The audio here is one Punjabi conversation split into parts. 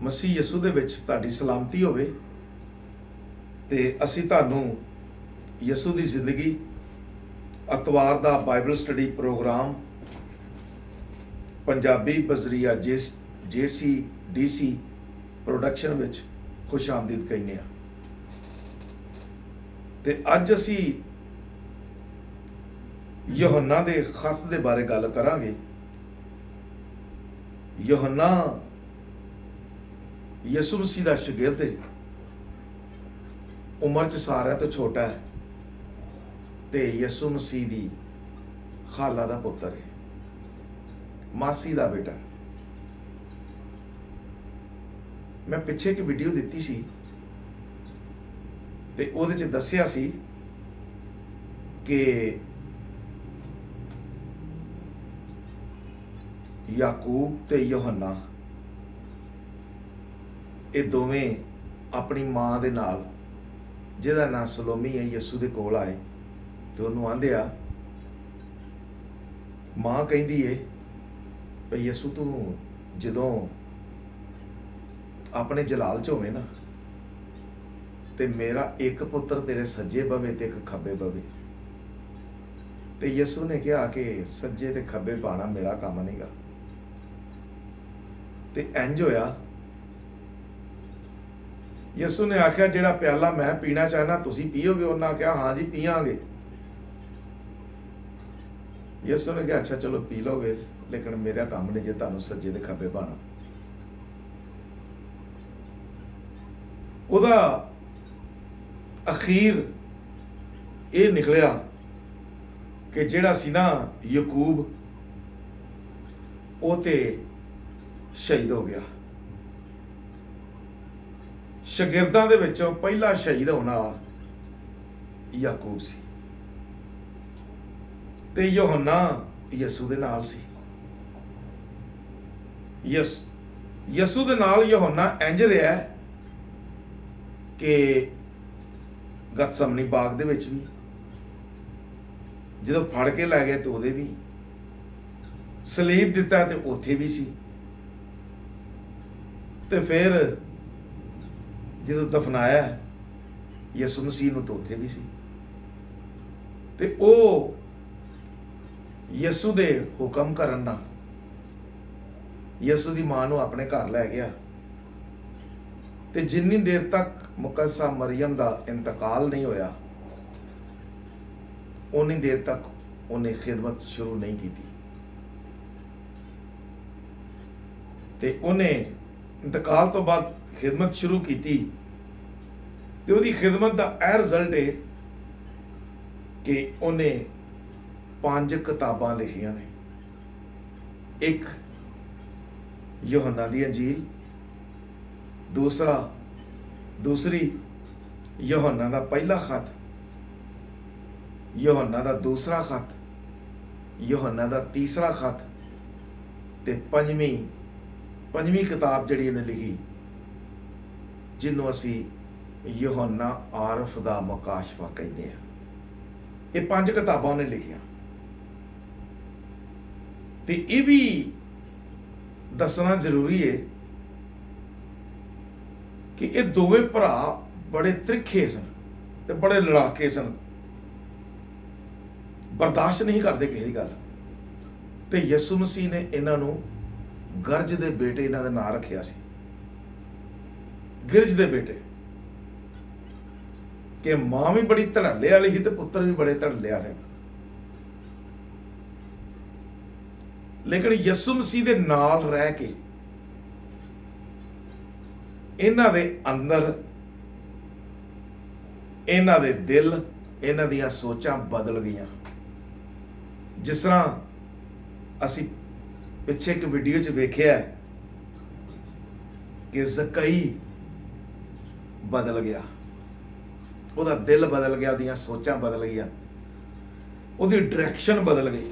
ਮਸੀਹ ਯਿਸੂ ਦੇ ਵਿੱਚ ਤੁਹਾਡੀ ਸਲਾਮਤੀ ਹੋਵੇ ਤੇ ਅਸੀਂ ਤੁਹਾਨੂੰ ਯਿਸੂ ਦੀ ਜ਼ਿੰਦਗੀ ਅਤਵਾਰ ਦਾ ਬਾਈਬਲ ਸਟੱਡੀ ਪ੍ਰੋਗਰਾਮ ਪੰਜਾਬੀ ਬਜ਼ਰੀਆ JCDC ਪ੍ਰੋਡਕਸ਼ਨ ਵਿੱਚ ਖੁਸ਼ ਆਮਦੀਦ ਕਹਿੰਦੇ ਹਾਂ। ਤੇ ਅੱਜ ਅਸੀਂ ਯਹੋਨਾ ਦੇ ਖਤ ਦੇ ਬਾਰੇ ਗੱਲ ਕਰਾਂਗੇ। ਯਹੋਨਾ ਯਿਸੂ ਮਸੀਹ ਦਾ ਸ਼ਾਗਿਰਦ ਹੈ, ਉਮਰ 'ਚ ਸਾਰਿਆਂ ਤੋਂ ਛੋਟਾ ਹੈ ਤੇ ਯਿਸੂ ਮਸੀਹ ਦੀ ਖਾਲਾ ਦਾ ਪੁੱਤਰ ਹੈ, ਮਾਸੀ ਦਾ ਬੇਟਾ। ਮੈਂ ਪਿੱਛੇ ਇੱਕ ਵੀਡੀਓ ਦਿੱਤੀ ਸੀ ਤੇ ਉਹਦੇ 'ਚ ਦੱਸਿਆ ਸੀ ਕਿ ਯਾਕੂਬ ਤੇ ਯਹੋਨਾ ਇਹ ਦੋਵੇਂ ਆਪਣੀ ਮਾਂ ਦੇ ਨਾਲ, ਜਿਹਦਾ ਨਾਂ ਸਲੋਮੀ ਹੈ, ਯਿਸੂ ਦੇ ਕੋਲ ਆਏ ਤੇ ਉਹਨੂੰ ਆਂਦੇ ਆ, ਮਾਂ ਕਹਿੰਦੀ ਏ ਭਈ ਯਿਸੂ ਤੂੰ ਜਦੋਂ ਆਪਣੇ ਜਲਾਲ 'ਚ ਹੋਵੇਂ ਨਾ ਤੇ ਮੇਰਾ ਇੱਕ ਪੁੱਤਰ ਤੇਰੇ ਸੱਜੇ ਬਵੇ ਤੇ ਇੱਕ ਖੱਬੇ ਬਵੇ। ਤੇ ਯਿਸੂ ਨੇ ਕਿਹਾ ਕਿ ਸੱਜੇ ਤੇ ਖੱਬੇ ਪਾਣਾ ਮੇਰਾ ਕੰਮ ਨਹੀਂਗਾ। ਤੇ ਇੰਜ ਹੋਇਆ, ਯਿਸੂ ਨੇ ਆਖਿਆ ਜਿਹੜਾ ਪਿਆਲਾ ਮੈਂ ਪੀਣਾ ਚਾਹਨਾ ਤੁਸੀਂ ਪੀਓਗੇ? ਉਹਨਾਂ ਕਿਹਾ ਹਾਂ ਜੀ ਪੀਵਾਂਗੇ। ਯਿਸੂ ਨੇ ਕਿਹਾ ਅੱਛਾ ਚਲੋ ਪੀ ਲੋਗੇ, ਲੇਕਿਨ ਮੇਰਾ ਕੰਮ ਨਹੀਂ ਜੇ ਤੁਹਾਨੂੰ ਸੱਜੇ ਤੇ ਖੱਬੇ ਪਾਣਾ। ਉਹਦਾ ਅਖੀਰ ਇਹ ਨਿਕਲਿਆ ਕਿ ਜਿਹੜਾ ਸੀ ਨਾ ਯਾਕੂਬ, ਉਹ ਤੇ ਸ਼ਹੀਦ ਹੋ ਗਿਆ। ਸ਼ਾਗਿਰਦਾਂ ਦੇ ਵਿੱਚੋਂ ਪਹਿਲਾ ਸ਼ਹੀਦ ਹੋਣ ਵਾਲਾ ਯਾਕੂਬ ਸੀ ਤੇ ਯਹੋਨਾ ਯਿਸੂ ਦੇ ਨਾਲ ਸੀ। ਯਿਸੂ ਦੇ ਨਾਲ ਯਹੋਨਾ ਇੰਜ ਰਿਹਾ ਕਿ ਗਤਸਮਨੀ ਬਾਗ ਦੇ ਵਿੱਚ ਵੀ ਜਦੋਂ ਫੜ ਕੇ ਲੈ ਗਏ ਤੇ ਉਹਦੇ ਵੀ, ਸਲੀਬ ਦਿੱਤਾ ਤੇ ਉੱਥੇ ਵੀ ਸੀ, ਤੇ ਫਿਰ ਜਦੋਂ ਦਫਨਾਇਆ ਯਿਸੂ ਮਸੀਹ ਨੂੰ ਤਾਂ ਉੱਥੇ ਵੀ ਸੀ। ਤੇ ਉਹ ਯਿਸੂ ਦੇ ਹੁਕਮ ਕਰਨ ਨਾਲ ਯਿਸੂ ਦੀ ਮਾਂ ਨੂੰ ਆਪਣੇ ਘਰ ਲੈ ਗਿਆ ਤੇ ਜਿੰਨੀ ਦੇਰ ਤੱਕ ਮੁਕੱਦਸਾ ਮਰੀਮ ਦਾ ਇੰਤਕਾਲ ਨਹੀਂ ਹੋਇਆ ਉਨੀ ਦੇਰ ਤੱਕ ਉਹਨੇ ਖਿਦਮਤ ਸ਼ੁਰੂ ਨਹੀਂ ਕੀਤੀ। ਤੇ ਉਹਨੇ ਇੰਤਕਾਲ ਤੋਂ ਬਾਅਦ ਖਿਦਮਤ ਸ਼ੁਰੂ ਕੀਤੀ ਤੇ ਉਹਦੀ ਖਿਦਮਤ ਦਾ ਇਹ ਰਿਜ਼ਲਟ ਹੈ ਕਿ ਉਹਨੇ 5 ਕਿਤਾਬਾਂ ਲਿਖੀਆਂ ਨੇ। ਇੱਕ ਯਹੋਨਾ ਦੀ ਅੰਜੀਲ, ਦੂਸਰੀ ਯਹੋਨਾ ਦਾ ਪਹਿਲਾ ਖਤ, ਯਹੋਨਾ ਦਾ ਦੂਸਰਾ ਖਤ, ਯਹੋਨਾ ਦਾ ਤੀਸਰਾ ਖਤ ਤੇ ਪੰਜਵੀਂ ਕਿਤਾਬ ਜਿਹੜੀ ਉਹਨੇ ਲਿਖੀ, ਜਿਹਨੂੰ ਅਸੀਂ ਯਹੋਨਾ ਆਰਫ ਦਾ ਮੁਕਾਸ਼ਫਾ ਕਹਿੰਦੇ ਆ। ਇਹ 5 ਕਿਤਾਬਾਂ ਉਹਨੇ ਲਿਖੀਆਂ ਤੇ ਇਹ ਵੀ ਦੱਸਣਾ ਜ਼ਰੂਰੀ ਹੈ ਕਿ ਇਹ ਦੋਵੇਂ ਭਰਾ ਬੜੇ ਤ੍ਰਿਖੇ ਸਨ ਤੇ ਬੜੇ ਲੜਾਕੇ ਸਨ, ਬਰਦਾਸ਼ਤ ਨਹੀਂ ਕਰਦੇ ਕਿਸੇ ਦੀ ਗੱਲ। ਤੇ ਯਿਸੂ ਮਸੀਹ ਨੇ ਇਹਨਾਂ ਨੂੰ ਗਰਜ ਦੇ ਬੇਟੇ ਇਹਨਾਂ ਦਾ ਨਾਂ ਰੱਖਿਆ ਸੀ, ਗਿਰਜ ਦੇ ਬੇਟੇ, ਕਿ ਮਾਂ ਵੀ ਬੜੀ ਧੜੱਲੇ ਵਾਲੀ ਸੀ ਤੇ ਪੁੱਤਰ ਵੀ ਬੜੇ ਧੜੱਲੇ ਵਾਲੇ। ਲੇਕਿਨ ਯਿਸੂ ਮਸੀਹ ਦੇ ਨਾਲ ਰਹਿ ਕੇ ਇਹਨਾਂ ਦੇ ਅੰਦਰ, ਇਹਨਾਂ ਦੇ ਦਿਲ, ਇਹਨਾਂ ਦੀਆਂ ਸੋਚਾਂ ਬਦਲ ਗਈਆਂ। ਜਿਸ ਤਰ੍ਹਾਂ ਅਸੀਂ ਪਿੱਛੇ ਇੱਕ ਵੀਡੀਓ 'ਚ ਵੇਖਿਆ ਕਿ ਜ਼ਕਈ ਬਦਲ ਗਿਆ, ਉਹਦਾ ਦਿਲ ਬਦਲ ਗਿਆ, ਉਹਦੀਆਂ ਸੋਚਾਂ ਬਦਲ ਗਈਆਂ, ਉਹਦੀ ਡਾਇਰੈਕਸ਼ਨ ਬਦਲ ਗਈ।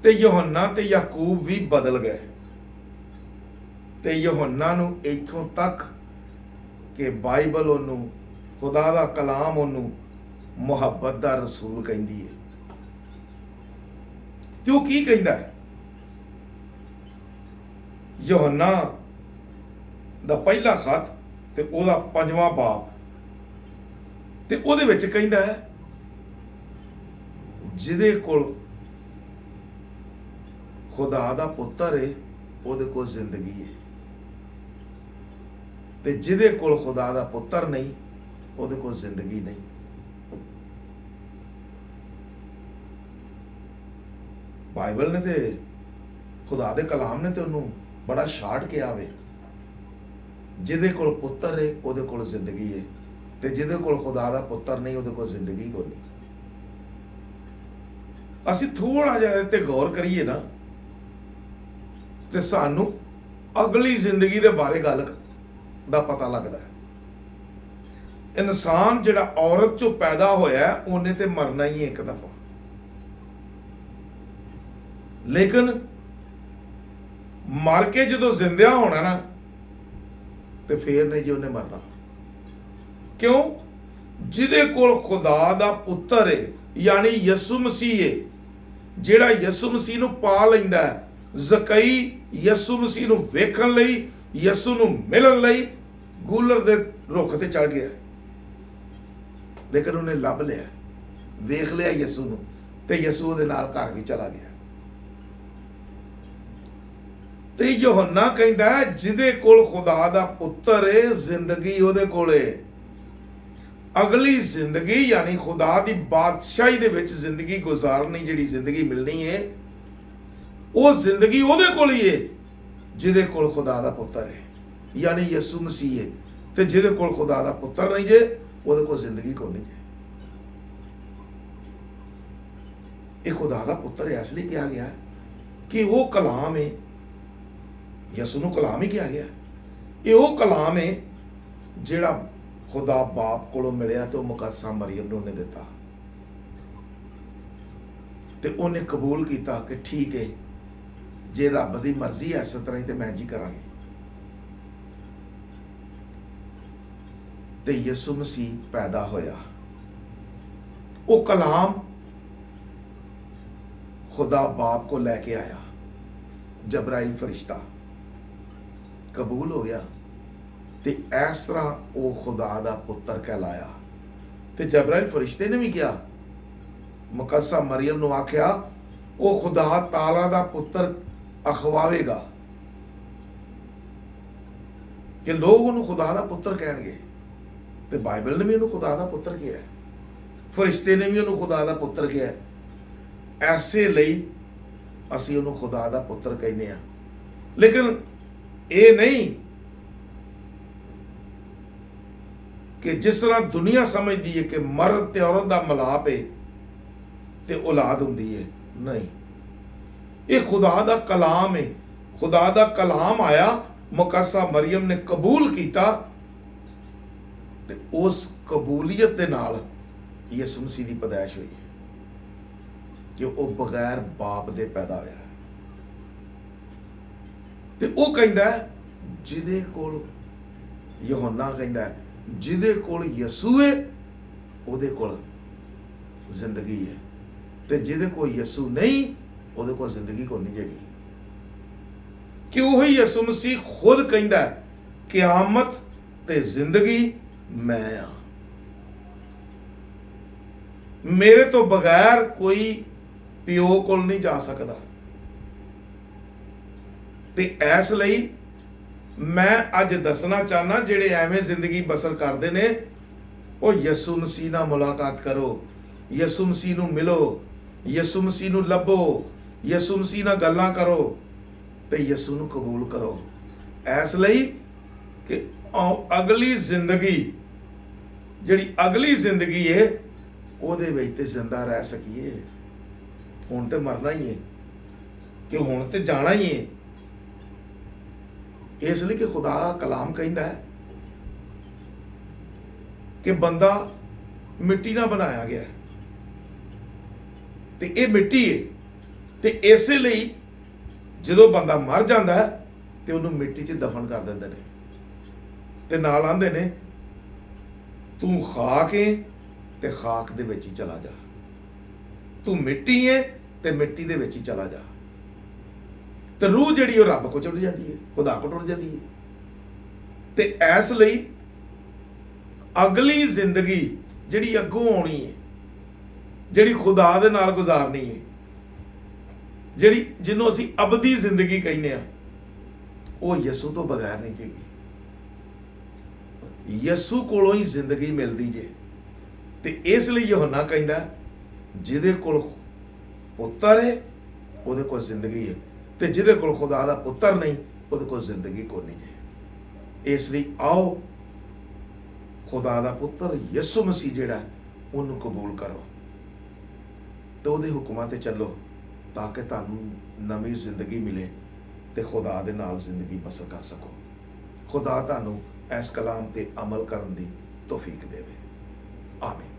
ਤੇ ਯਹੋਨਾ ਤੇ ਯਾਕੂਬ ਵੀ ਬਦਲ ਗਏ। ਤੇ ਯਹੋਨਾ ਨੂੰ ਇੱਥੋਂ ਤੱਕ ਕਿ ਬਾਈਬਲ ਉਹਨੂੰ, ਖੁਦਾ ਦਾ ਕਲਾਮ ਉਹਨੂੰ ਮੁਹੱਬਤ ਦਾ ਰਸੂਲ ਕਹਿੰਦੀ ਹੈ। ਤੇ ਉਹ ਕੀ ਕਹਿੰਦਾ ਹੈ? ਯਹੋਨਾ ਦਾ ਪਹਿਲਾ ਖੱਤ ਤੇ ਉਹਦਾ 5ਵਾਂ ਬਾਬ, ਤੇ ਉਹਦੇ ਵਿੱਚ ਕਹਿੰਦਾ ਹੈ ਜਿਹਦੇ ਕੋਲ ਖੁਦਾ ਦਾ ਪੁੱਤਰ ਹੈ ਉਹਦੇ ਕੋਲ ਜ਼ਿੰਦਗੀ ਹੈ, ਤੇ ਜਿਹਦੇ ਕੋਲ ਖੁਦਾ ਦਾ ਪੁੱਤਰ ਨਹੀਂ ਉਹਦੇ ਕੋਲ ਜ਼ਿੰਦਗੀ ਨਹੀਂ। ਬਾਈਬਲ ਨੇ ਤੇ ਖੁਦਾ ਦੇ ਕਲਾਮ ਨੇ ਤੇ ਉਹਨੂੰ ਬੜਾ ਸ਼ਾਰਟ ਕਿਹਾ ਵੇ, ਜਿਹਦੇ ਕੋਲ ਪੁੱਤਰ ਹੈ ਉਹਦੇ ਕੋਲ ਜ਼ਿੰਦਗੀ ਹੈ, ਤੇ ਜਿਹਦੇ ਕੋਲ ਖੁਦਾ ਦਾ ਪੁੱਤਰ ਨਹੀਂ ਉਹਦੇ ਕੋਲ ਜ਼ਿੰਦਗੀ ਕੋਈ ਨਹੀਂ। ਅਸੀਂ ਥੋੜਾ ਜਿਹਾ ਤੇ ਗੌਰ ਕਰੀਏ ਨਾ ਤੇ ਸਾਨੂੰ ਅਗਲੀ ਜ਼ਿੰਦਗੀ ਦੇ ਬਾਰੇ ਗੱਲ ਦਾ ਪਤਾ ਲੱਗਦਾ ਹੈ। ਇਨਸਾਨ ਜਿਹੜਾ ਔਰਤ ਚੋਂ ਪੈਦਾ ਹੋਇਆ ਉਹਨੇ ਤੇ ਮਰਨਾ ਹੀ ਇੱਕ ਦਫਾ, ਲੇਕਿਨ ਮਰ ਕੇ ਜਦੋਂ ਜ਼ਿੰਦਿਆ ਹੋਣਾ ਨਾ ਤੇ ਫੇਰ ਨਹੀਂ ਜੀ ਉਹਨੇ ਮਰਨਾ। ਕਿਉਂ? ਜਿਹਦੇ ਕੋਲ ਖੁਦਾ ਦਾ ਪੁੱਤਰ ਹੈ ਯਾਨੀ ਯਿਸੂ ਮਸੀਹ ਹੈ, ਜਿਹੜਾ ਯਿਸੂ ਮਸੀਹ ਨੂੰ ਪਾ ਲੈਂਦਾ ਹੈ। ਜ਼ਕਈ ਯਿਸੂ ਮਸੀਹ ਨੂੰ ਵੇਖਣ ਲਈ, ਯਿਸੂ ਨੂੰ ਮਿਲਣ ਲਈ ਗੂਲਰ ਦੇ ਰੁੱਖ ਤੇ ਚੜ ਗਿਆ, ਲੇਕਿਨ ਉਹਨੇ ਲੱਭ ਲਿਆ, ਵੇਖ ਲਿਆ ਯਿਸੂ ਨੂੰ, ਤੇ ਯਿਸੂ ਉਹਦੇ ਨਾਲ ਘਰ ਵੀ ਚਲਾ ਗਿਆ। ਤੇ ਯਹੋਨਾ ਕਹਿੰਦਾ ਜਿਹਦੇ ਕੋਲ ਖੁਦਾ ਦਾ ਪੁੱਤਰ ਹੈ ਜ਼ਿੰਦਗੀ ਉਹਦੇ ਕੋਲ ਹੈ। ਅਗਲੀ ਜ਼ਿੰਦਗੀ ਯਾਨੀ ਖੁਦਾ ਦੀ ਬਾਦਸ਼ਾਹੀ ਦੇ ਵਿੱਚ ਜ਼ਿੰਦਗੀ ਗੁਜ਼ਾਰਨੀ, ਜਿਹੜੀ ਜ਼ਿੰਦਗੀ ਮਿਲਣੀ ਹੈ, ਉਹ ਜ਼ਿੰਦਗੀ ਉਹਦੇ ਕੋਲ ਹੀ ਹੈ ਜਿਹਦੇ ਕੋਲ ਖੁਦਾ ਦਾ ਪੁੱਤਰ ਹੈ ਯਾਨੀ ਯਿਸੂ ਮਸੀਹ ਹੈ। ਤੇ ਜਿਹਦੇ ਕੋਲ ਖੁਦਾ ਦਾ ਪੁੱਤਰ ਨਹੀਂ ਜੇ ਉਹਦੇ ਕੋਲ ਜ਼ਿੰਦਗੀ ਕੋਈ ਨਹੀਂ ਜੇ। ਇਹ ਖੁਦਾ ਦਾ ਪੁੱਤਰ ਇਸ ਲਈ ਕਿਹਾ ਗਿਆ ਕਿ ਉਹ ਕਲਾਮ ਹੈ, ਯਿਸੂ ਨੂੰ ਕਲਾਮ ਹੀ ਕਿਹਾ ਗਿਆ। ਇਹ ਉਹ ਕਲਾਮ ਹੈ ਜਿਹੜਾ ਖੁਦਾ ਬਾਪ ਕੋਲੋਂ ਮਿਲਿਆ ਤੇ ਉਹ ਮੁਕੱਦਸਾ ਮਰੀਮ ਨੂੰ ਉਹਨੇ ਦਿੱਤਾ, ਤੇ ਉਹਨੇ ਕਬੂਲ ਕੀਤਾ ਕਿ ਠੀਕ ਹੈ, ਜੇ ਰੱਬ ਦੀ ਮਰਜ਼ੀ ਹੈ ਇਸ ਤਰ੍ਹਾਂ ਹੀ ਤੇ ਮੈਂ ਜੀ ਕਰਾਂਗੇ। ਤੇ ਯਿਸੂ ਮਸੀਹ ਪੈਦਾ ਹੋਇਆ। ਉਹ ਕਲਾਮ ਖੁਦਾ ਬਾਪ को लेके आया, जबराइल फरिश्ता कबूल हो गया, ਤੇ ਇਸ ਤਰ੍ਹਾਂ ਉਹ ਖੁਦਾ ਦਾ ਪੁੱਤਰ ਕਹਿਲਾਇਆ। ਤੇ ਜਬਰਾइल ਫਰਿਸ਼ਤੇ ਨੇ ਵੀ ਕਿਹਾ, ਮੁਕੱਦਸਾ ਮਰੀਮ ਨੂੰ ਆਖਿਆ ਉਹ ਖੁਦਾ ਤਾਲਾ ਦਾ ਪੁੱਤਰ ਅਖਵਾਵੇਗਾ, ਕਿ ਲੋਕ ਉਹਨੂੰ ਖੁਦਾ ਦਾ ਪੁੱਤਰ ਕਹਿਣਗੇ। ਤੇ ਬਾਈਬਲ ਨੇ ਵੀ ਉਹਨੂੰ ਖੁਦਾ ਦਾ ਪੁੱਤਰ ਕਿਹਾ, ਫਰਿਸ਼ਤੇ ਨੇ ਵੀ ਉਹਨੂੰ ਖੁਦਾ ਦਾ ਪੁੱਤਰ ਕਿਹਾ। ਐਸੇ ਲਈ ਅਸੀਂ ਉਹਨੂੰ ਖੁਦਾ ਦਾ ਪੁੱਤਰ ਕਹਿੰਦੇ ਆ। ਲੇਕਿਨ ਇਹ ਨਹੀਂ ਕਿ ਜਿਸ ਤਰ੍ਹਾਂ ਦੁਨੀਆ ਸਮਝਦੀ ਹੈ ਕਿ ਮਰਦ ਤੇ ਔਰਤ ਦਾ ਮਿਲਾਪ ਹੈ ਤੇ ਔਲਾਦ ਹੁੰਦੀ ਹੈ। ਨਹੀਂ, ਇਹ ਖੁਦਾ ਦਾ ਕਲਾਮ ਹੈ। ਖੁਦਾ ਦਾ ਕਲਾਮ ਆਇਆ, ਮੁਕੱਦਸਾ ਮਰੀਮ ਨੇ ਕਬੂਲ ਕੀਤਾ, ਤੇ ਉਸ ਕਬੂਲੀਅਤ ਦੇ ਨਾਲ ਯਿਸੂ ਮਸੀਹ ਦੀ ਪੈਦਾਇਸ਼ ਹੋਈ ਹੈ ਕਿ ਉਹ ਬਗੈਰ ਬਾਪ ਦੇ ਪੈਦਾ ਹੋਇਆ। ਤੇ ਉਹ ਕਹਿੰਦਾ ਜਿਹਦੇ ਕੋਲ, ਯਹੋਨਾ ਕਹਿੰਦਾ ਜਿਹਦੇ ਕੋਲ ਯਿਸੂ ਹੈ ਉਹਦੇ ਕੋਲ ਜ਼ਿੰਦਗੀ ਹੈ, ਤੇ ਜਿਹਦੇ ਕੋਲ ਯਿਸੂ ਨਹੀਂ ਉਹਦੇ ਕੋਲ ਜ਼ਿੰਦਗੀ ਕੋਈ ਨਹੀਂ ਹੈਗੀ। ਕਿ ਉਹ ਯਿਸੂ ਮਸੀਹ ਖੁਦ ਕਹਿੰਦਾ ਕਿਆਮਤ ਤੇ ਜ਼ਿੰਦਗੀ ਮੈਂ ਆ, ਮੇਰੇ ਤੋਂ ਬਗੈਰ ਕੋਈ ਪਿਓ ਕੋਲ ਨਹੀਂ ਜਾ ਸਕਦਾ। ਤੇ ਇਸ ਲਈ ਮੈਂ ਅੱਜ ਦੱਸਣਾ ਚਾਹਨਾ, ਜਿਹੜੇ ਐਵੇਂ ਜ਼ਿੰਦਗੀ ਬਸਰ ਕਰਦੇ ਨੇ, ਉਹ ਯਿਸੂ ਮਸੀਹ ਨਾਲ ਮੁਲਾਕਾਤ ਕਰੋ, ਯਿਸੂ ਮਸੀਹ ਨੂੰ ਮਿਲੋ, ਯਿਸੂ ਮਸੀਹ ਨੂੰ ਲੱਭੋ, ਯਿਸੂ ਮਸੀਹ ਨਾਲ ਗੱਲਾਂ ਕਰੋ, ਤੇ ਯਿਸੂ ਨੂੰ ਕਬੂਲ ਕਰੋ। ਇਸ ਲਈ ਕਿ ਅਗਲੀ ਜ਼ਿੰਦਗੀ, ਜਿਹੜੀ ਅਗਲੀ ਜ਼ਿੰਦਗੀ ਹੈ, ਉਹਦੇ ਵਿੱਚ ਤੇ ਜ਼ਿੰਦਾ ਰਹਿ ਸਕੀਏ। ਹੁਣ ਤੇ ਮਰਨਾ ਹੀ ਹੈ, ਕਿ ਹੁਣ ਤੇ ਜਾਣਾ ਹੀ ਹੈ। ਇਸ ਲਈ ਕਿ ਖੁਦਾ ਦਾ ਕਲਾਮ ਕਹਿੰਦਾ ਹੈ ਕਿ ਬੰਦਾ ਮਿੱਟੀ ਨਾਲ ਬਣਾਇਆ ਗਿਆ, ਤੇ ਇਹ ਮਿੱਟੀ ਹੈ। ਤੇ ਇਸੇ ਲਈ ਜਦੋਂ ਬੰਦਾ ਮਰ ਜਾਂਦਾ ਹੈ ਤੇ ਉਹਨੂੰ ਮਿੱਟੀ 'ਚ ਦਫਨ ਕਰ ਦਿੰਦੇ ਨੇ, ਤੇ ਨਾਲ ਆਂਦੇ ਨੇ ਤੂੰ ਖਾਕ ਹੈ ਤੇ ਖਾਕ ਦੇ ਵਿੱਚ ਹੀ ਚਲਾ ਜਾ, ਤੂੰ ਮਿੱਟੀ ਹੈ ਤੇ ਮਿੱਟੀ ਦੇ ਵਿੱਚ ਹੀ ਚਲਾ ਜਾ। ਤੇ ਰੂਹ ਜਿਹੜੀ ਉਹ ਰੱਬ ਕੋਲ ਚੜ ਜਾਂਦੀ ਹੈ, ਖੁਦਾ ਕੋਲ ਟੁਰ ਜਾਂਦੀ ਹੈ। ਤੇ ਇਸ ਲਈ ਅਗਲੀ ਜ਼ਿੰਦਗੀ ਜਿਹੜੀ ਅੱਗੋਂ ਆਉਣੀ ਹੈ, ਜਿਹੜੀ ਖੁਦਾ ਦੇ ਨਾਲ ਗੁਜ਼ਾਰਨੀ ਹੈ, ਜਿਹੜੀ ਜਿਹਨੂੰ ਅਸੀਂ ਅਬਦੀ ਜ਼ਿੰਦਗੀ ਕਹਿੰਦੇ ਆ, ਉਹ ਯਿਸੂ ਤੋਂ ਬਗੈਰ ਨਹੀਂ ਹੈਗੀ। ਯਿਸੂ ਕੋਲੋਂ ਹੀ ਜ਼ਿੰਦਗੀ ਮਿਲਦੀ ਜੇ। ਤੇ ਇਸ ਲਈ ਯਹੋਨਾ ਕਹਿੰਦਾ ਜਿਹਦੇ ਕੋਲ ਪੁੱਤਰ ਹੈ ਉਹਦੇ ਕੋਲ ਜ਼ਿੰਦਗੀ ਹੈ, ਤੇ ਜਿਹਦੇ ਕੋਲ ਖੁਦਾ ਦਾ ਪੁੱਤਰ ਨਹੀਂ ਉਹਦੇ ਕੋਲ ਜ਼ਿੰਦਗੀ ਕੋਈ ਨਹੀਂ ਜੇ। ਇਸ ਲਈ ਆਓ ਖੁਦਾ ਦਾ ਪੁੱਤਰ ਯਿਸੂ ਮਸੀਹ ਜਿਹੜਾ ਉਹਨੂੰ ਕਬੂਲ ਕਰੋ ਤੇ ਉਹਦੇ ਹੁਕਮਾਂ ਤੇ ਚੱਲੋ, ਤਾਂ ਕਿ ਤੁਹਾਨੂੰ ਨਵੀਂ ਜ਼ਿੰਦਗੀ ਮਿਲੇ ਤੇ ਖੁਦਾ ਦੇ ਨਾਲ ਜ਼ਿੰਦਗੀ ਬਸਰ ਕਰ ਸਕੋ। ਖੁਦਾ ਤੁਹਾਨੂੰ ਇਸ ਕਲਾਮ ਤੇ ਅਮਲ ਕਰਨ ਦੀ ਤੌਫੀਕ ਦੇਵੇ। ਆਮੀਨ।